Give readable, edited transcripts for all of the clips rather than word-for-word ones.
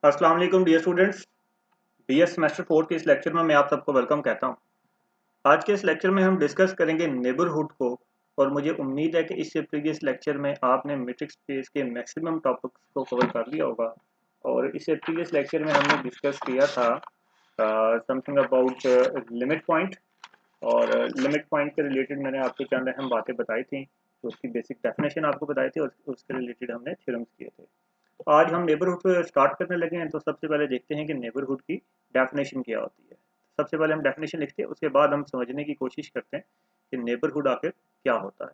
अस्सलाम वालेकुम dear students. BS semester 4 के इस लेक्चर में मैं आप सबको वेलकम कहता हूं। आज के इस लेक्चर में हम डिस्कस करेंगे नेबरहुड को, और मुझे उम्मीद है कि इससे प्रीवियस लेक्चर में आपने मैट्रिक्स स्पेस के मैक्सिमम टॉपिक्स को कवर कर लिया होगा। और इससे प्रीवियस लेक्चर में हमने डिस्कस किया था समथिंग अबाउट लिमिट पॉइंट, और लिमिट पॉइंट के रिलेटेड मैंने आपको चंद अहम बातें बताई थी, तो उसकी बेसिक डेफिनेशन आपको बताई थी और उसके रिलेटेड हमने थ्योरम्स किए थे। तो आज हम नेबरहुड को स्टार्ट करने लगे हैं, तो सबसे पहले देखते हैं कि नेबरहुड की डेफिनेशन क्या होती है। सबसे पहले हम डेफिनेशन लिखते हैं, उसके बाद हम समझने की कोशिश करते हैं कि नेबरहुड आखिर क्या होता है।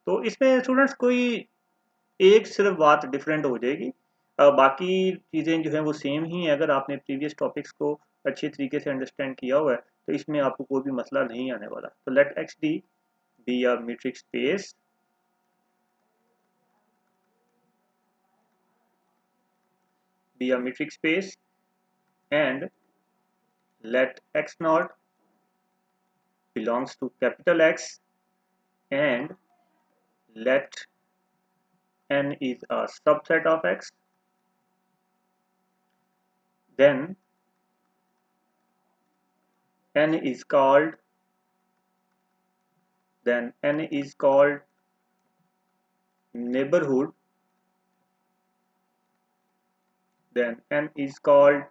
तो इसमें स्टूडेंट्स कोई एक सिर्फ बात डिफरेंट हो जाएगी, बाकी चीज़ें जो हैं वो सेम ही हैं। अगर आपने प्रीवियस टॉपिक्स को अच्छे तरीके से अंडरस्टैंड किया हुआ है तो इसमें आपको कोई भी मसला नहीं आने वाला। तो let X D be a metric space and let x naught belongs to capital X, and let n is a subset of X, then n is called neighborhood, then n is called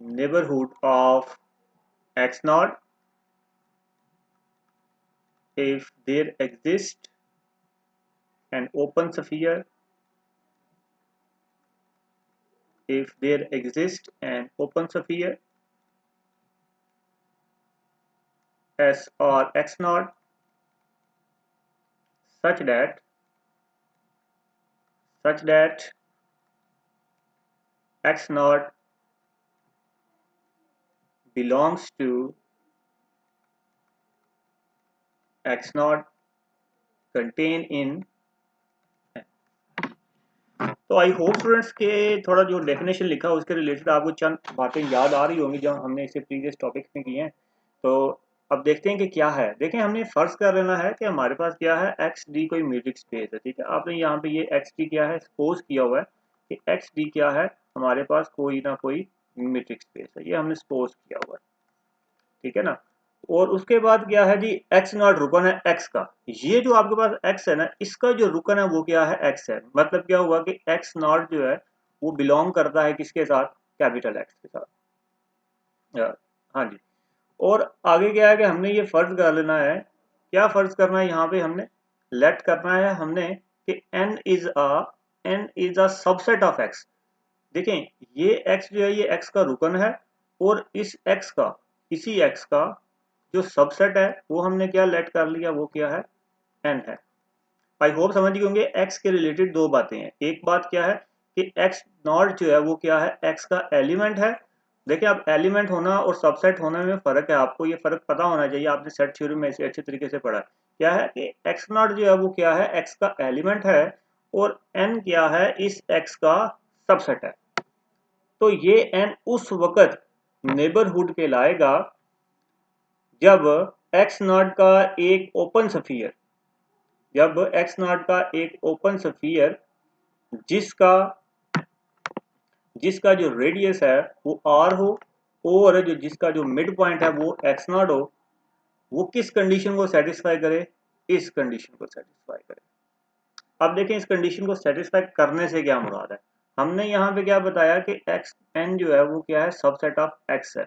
neighborhood of x naught if there exists an open sphere, S or x naught such that x naught belongs to x naught contain in। तो I hope students के थोड़ा जो definition लिखा है उसके related आपको चंद बातें याद आ रही होंगी जो हमने इससे प्रीवियस टॉपिक्स में की हैं। तो अब देखते हैं कि क्या है। देखें, हमने फर्ज कर लेना है कि हमारे पास क्या है, एक्स डी कोई म्यूजिक स्पेस है। ठीक है, आपने यहाँ पे ये एक्स डी क्या है सपोज किया हुआ है कि एक्स डी क्या है, हमारे पास कोई ना कोई म्यूजिक स्पेस है, ये हमने सपोज किया हुआ है। ठीक है ना। और उसके बाद क्या है जी, एक्स नॉट रुकन है एक्स का। ये जो आपके पास एक्स है ना, इसका जो रुकन है वो क्या है, एक्स है। मतलब क्या हुआ कि एक्स नॉट जो है वो बिलोंग करता है किसके साथ, कैपिटल एक्स के साथ। हाँ जी। और आगे क्या है कि हमने ये फर्ज कर लेना है, क्या फर्ज करना है यहाँ पे, हमने लेट करना है हमने कि n is a subset of x. देखें, ये एक्स जो है ये एक्स का रुकन है, और इसी एक्स का जो सबसेट है वो हमने क्या लेट कर लिया, वो क्या है, एन है। आई होप समझ गए होंगे। एक्स के रिलेटेड दो बातें हैं। एक बात क्या है कि एक्स नॉट जो है वो क्या है, एक्स का एलिमेंट है। देखिए, अब एलिमेंट होना और सबसेट होने में फर्क है, आपको ये फर्क पता होना चाहिए। आपने सेट थ्योरी में इसे अच्छे तरीके से पढ़ा। क्या है कि एक्स नॉट जो है वो क्या है, एक्स का एलिमेंट है, और एन क्या है, इस एक्स का सबसेट है। तो ये एन उस वक्त नेबरहुड के लाएगा जब एक्स नॉट का एक ओपन स्फीयर, जिसका जो रेडियस है वो आर हो, और जिसका जो मिड पॉइंट है वो एक्स नॉट हो, वो किस कंडीशन को सेटिस्फाई करे, इस कंडीशन को सेटिस्फाई करे। अब देखें, इस कंडीशन को सेटिस्फाई करने से क्या मुराद है। हमने यहाँ पे क्या बताया कि एक्स एन जो है वो क्या है, सबसेट ऑफ एक्स है,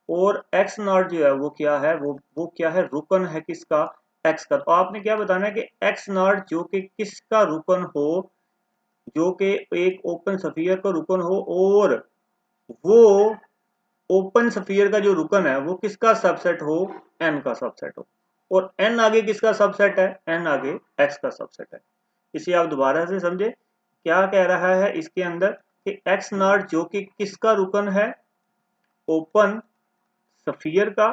और एक्स नॉट जो है वो क्या है, वो क्या है, रुकन है किसका, एक्स का। तो आपने क्या बताना है कि एक्स नॉट जो कि किसका रुकन हो, जो कि एक ओपन स्फीयर का रुकन हो, और वो ओपन स्फीयर का जो रुकन है वो किसका सबसेट हो, एन का सबसेट हो। और एन आगे किसका सबसेट है, एन आगे एक्स का सबसेट है। इसे आप दोबारा से समझे, क्या कह रहा है इसके अंदर कि एक्स नॉट जो कि किसका रुकन है, ओपन स्फीयर का,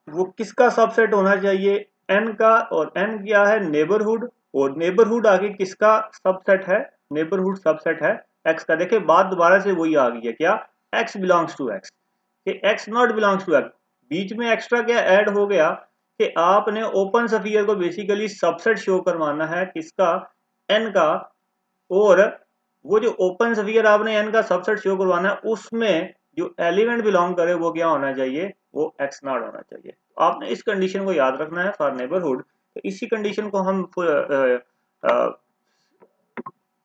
वो किसका सबसेट होना चाहिए, एन का। और एन क्या है, नेबरहुड, और नेबरहुड आगे किसका सबसेट है, नेबरहुड सबसेट है एक्स का। देखिए, बात दोबारा से वही आ गई है, क्या, एक्स बिलोंग्स टू एक्स, कि X not belongs to X. बीच में एक्स्ट्रा क्या ऐड हो गया कि आपने ओपन स्फीयर को बेसिकली सबसेट शो करवाना है किसका, एन का। और वो जो ओपन स्फीयर आपने n का सबसेट शो करवाना है, उसमें जो एलिमेंट बिलोंग करे वो क्या होना चाहिए, वो x नॉट होना चाहिए। आपने इस कंडीशन को याद रखना है फॉर नेबरहुड। तो इसी कंडीशन को हम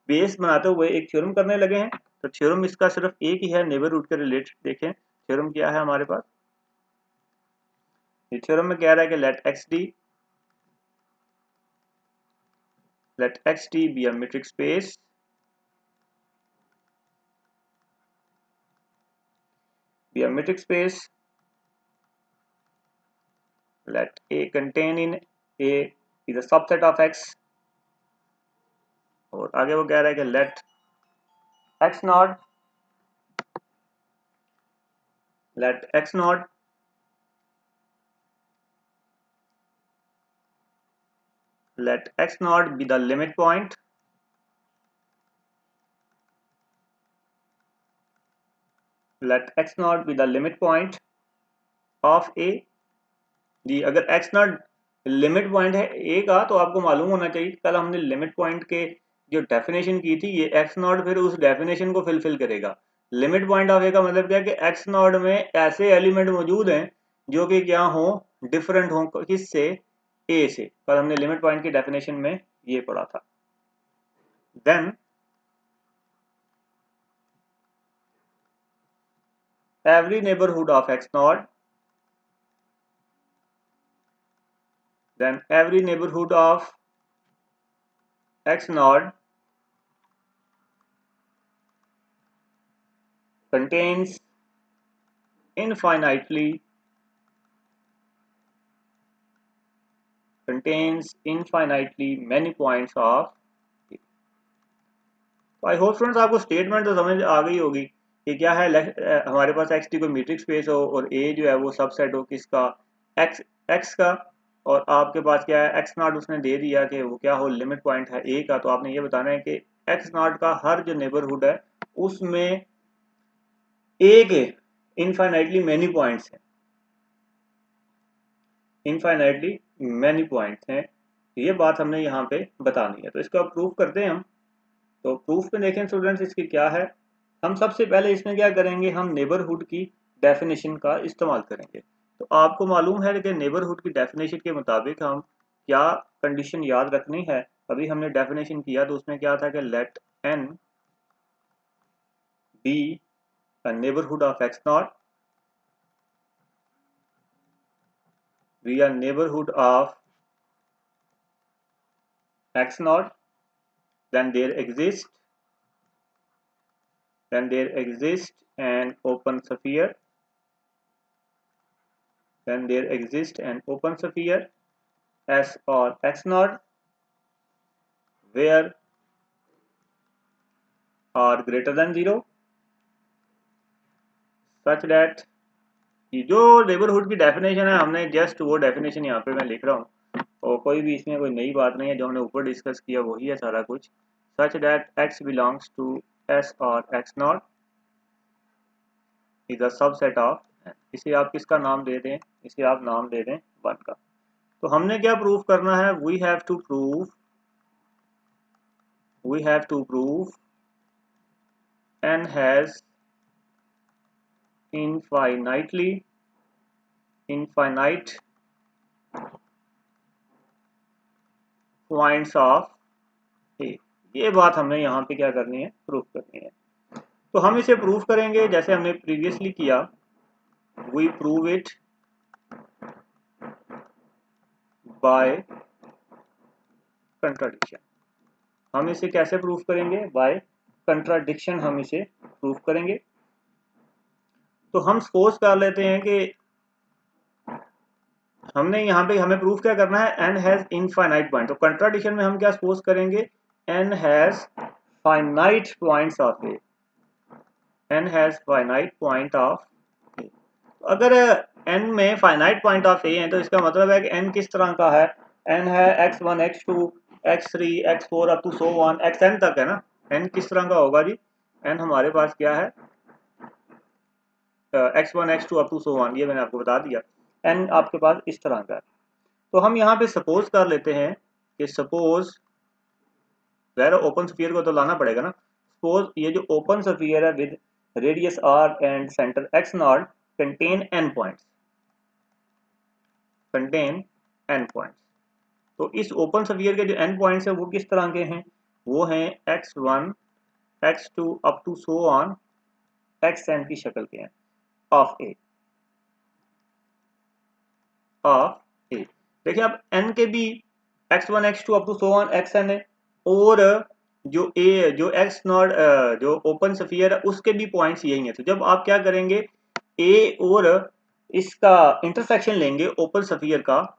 बेस बनाते हुए एक थ्योरम करने लगे हैं। तो थ्योरम इसका सिर्फ एक ही है नेबरहुड के रिलेटेड। देखें थ्योरम क्या है हमारे पास। ये थ्योरम में कह रहा है कि let xt be a metric space let A contain in A is a subset of X। और आगे वो कह रहा है कि let x naught be the limit point of A। जी अगर x नॉट लिमिट पॉइंट है a का, तो आपको मालूम होना चाहिए कल हमने लिमिट पॉइंट के जो डेफिनेशन की थी, ये x नॉट फिर उस डेफिनेशन को फिलफिल करेगा। लिमिट पॉइंट ऑफ a का मतलब क्या है कि x नॉट में ऐसे एलिमेंट मौजूद हैं जो कि क्या हो, डिफरेंट हो किससे, a से। कल हमने लिमिट पॉइंट की डेफिनेशन में ये पढ़ा था। Then every neighborhood of x naught contains infinitely many points of A। तो आई होप स्टूडेंट्स आपको स्टेटमेंट तो समझ आ गई होगी कि क्या है। हमारे पास एक्स टी कोई मीट्रिक स्पेस हो और ए जो है वो सबसेट हो किसका, एक्स का। और आपके पास क्या है, एक्स नॉट उसने दे दिया कि वो क्या हो, लिमिट पॉइंट है ए का। तो आपने ये बताना है कि एक्स नॉट का हर जो नेबरहुड है उसमें ए के इनफाइनाइटली मैनी पॉइंट्स हैं, ये बात हमने यहाँ पे बतानी है। तो इसको प्रूफ करते हैं हम। तो प्रूफ में देखें स्टूडेंट्स इसकी क्या है। हम सबसे पहले इसमें क्या करेंगे, हम नेबरहुड की डेफिनेशन का इस्तेमाल करेंगे। तो आपको मालूम है कि नेबरहुड की डेफिनेशन के मुताबिक हम क्या कंडीशन याद रखनी है। अभी हमने डेफिनेशन किया तो उसमें क्या था कि लेट n बी a neighborhood of x naught, be a neighborhood of x naught, then there exists an open sphere, S or x naught where r greater than 0 such that ये जो नेबरहुड की डेफिनेशन है हमने just वो definition यहाँ पे मैं लिख रहा हूँ, और कोई भी इसमें कोई नई बात नहीं है, जो हमने ऊपर डिस्कस किया वही है सारा कुछ। Such that x belongs to s और x naught is a subset of, इसे आप किसका नाम दे दें, इसे आप नाम दे दें 1 का। तो हमने क्या प्रूफ करना है, we have to prove n has infinite points of A. ये बात हमने यहाँ पे क्या करनी है, प्रूफ करनी है। तो हम इसे प्रूफ करेंगे जैसे हमने प्रीवियसली किया, we prove it by contradiction. हम इसे कैसे प्रूफ करेंगे, बाय कंट्राडिक्शन हम इसे प्रूफ करेंगे। तो हम सपोज कर लेते हैं कि हमने यहाँ पे हमें प्रूफ क्या करना है, n हैज इनफाइनाइट पॉइंट। तो कंट्राडिक्शन में हम क्या सपोज करेंगे, n has finite points of A, n has finite point of A. अगर n में फाइनाइट पॉइंट ऑफ ए है तो इसका मतलब है कि n किस तरह का है, n है x1 x2 x3 x4 up to so on xn तक है ना। n किस तरह का होगा जी, n हमारे पास क्या है, x1 x2 up to so on, ये मैंने आपको बता दिया। n आपके पास इस तरह का है। तो हम यहाँ पे सपोज कर लेते हैं कि सपोज, ज़ाहिर ओपन स्फीयर को तो लाना पड़ेगा ना। सपोज ये जो ओपन स्फीयर है with radius r and centre x not contain n points, contain n points. तो इस ओपन स्फीयर के जो n पॉइंट्स है वो किस तरह के हैं, वो हैं x1 x2 up to so on xn की शक्ल के हैं ऑफ ए, ऑफ ए। देखिए अब n के भी x1 x2 up to so on xn है, और जो ए जो x नॉट जो ओपन स्फीयर है उसके भी पॉइंट्स यही हैं। तो जब आप क्या करेंगे, ए और इसका इंटरसेक्शन लेंगे ओपन स्फीयर का,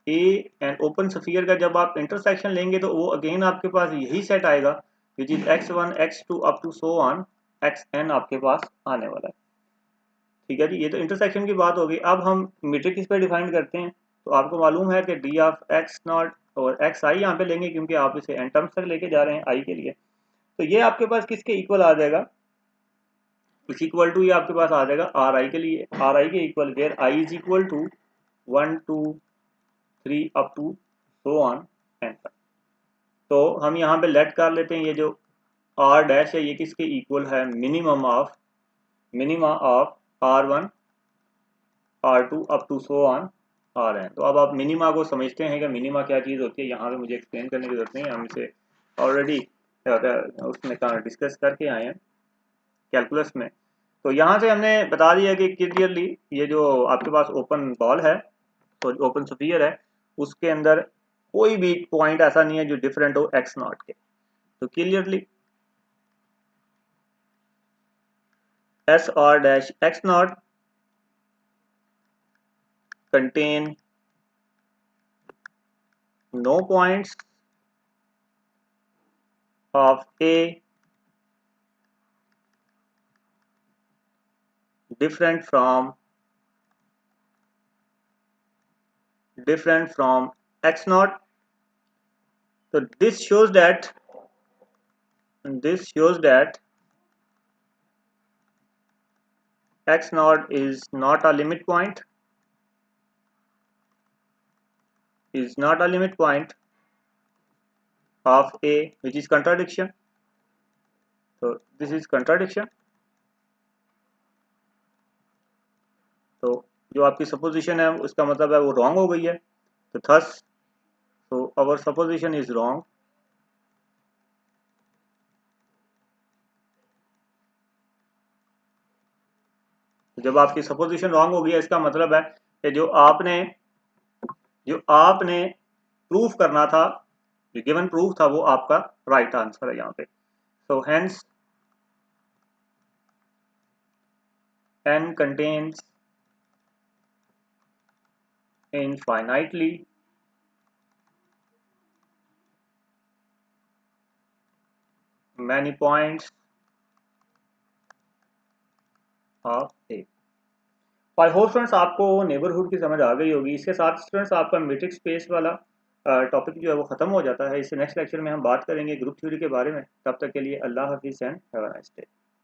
ए एंड ओपन स्फीयर का जब आप इंटरसेक्शन लेंगे तो वो अगेन आपके पास यही सेट आएगा which is x1 x2 up to so on xn आपके पास आने वाला है। ठीक है जी, ये तो इंटरसेक्शन की बात होगी। अब हम मीट्रिक किस पे डिफाइन करते हैं, तो आपको मालूम है कि डी ऑफ एक्स नॉट और एक्स आई यहाँ पे लेंगे क्योंकि आप इसे एन टर्म्स तक लेके जा रहे हैं आई के लिए। तो ये आपके पास किसके इक्वल आ जाएगा, इस इक्वल टू ये आपके पास आ जाएगा आर आई के लिए, आर आई के equal where i is equal to 1 2 3 up to so on n तक। तो हम यहाँ पे लेट कर लेते हैं ये जो आर डैश है ये किसके इक्वल है, minima of R1 R2 up to so on Rn। तो अब आप मिनिमा को समझते हैं कि मिनिमा क्या चीज़ होती है, यहाँ पे मुझे एक्सप्लेन करने की जरूरत नहीं है, हम इसे ऑलरेडी उसमें डिस्कस करके आए हैं कैलकुलस में। तो यहाँ से हमने बता दिया कि क्लियरली ये जो आपके पास ओपन बॉल है, तो ओपन स्फीयर है, उसके अंदर कोई भी पॉइंट ऐसा नहीं है जो डिफरेंट हो एक्स नॉट के। तो clearly S R dash x not contain no points of A different from x naught. So this shows that x naught is not a limit point, of A, which is contradiction. So this is contradiction. तो जो आपकी supposition है उसका मतलब है वो wrong हो गई है। तो thus so our supposition is wrong. जब आपकी सपोजिशन रॉन्ग हो गई है इसका मतलब है कि जो आपने प्रूफ करना था, जो गिवन प्रूफ था वो आपका राइट आंसर है यहाँ पे। So hence n contains infinitely many points of A। I hope students आपको नेबरहुड की समझ आ गई होगी। इसके साथ स्टूडेंट्स आपका मीट्रिक स्पेस वाला टॉपिक जो है वो खत्म हो जाता है। इससे नेक्स्ट लेक्चर में हम बात करेंगे ग्रुप थ्योरी के बारे में। तब तक के लिए अल्लाह हाफिज़ and have a nice day.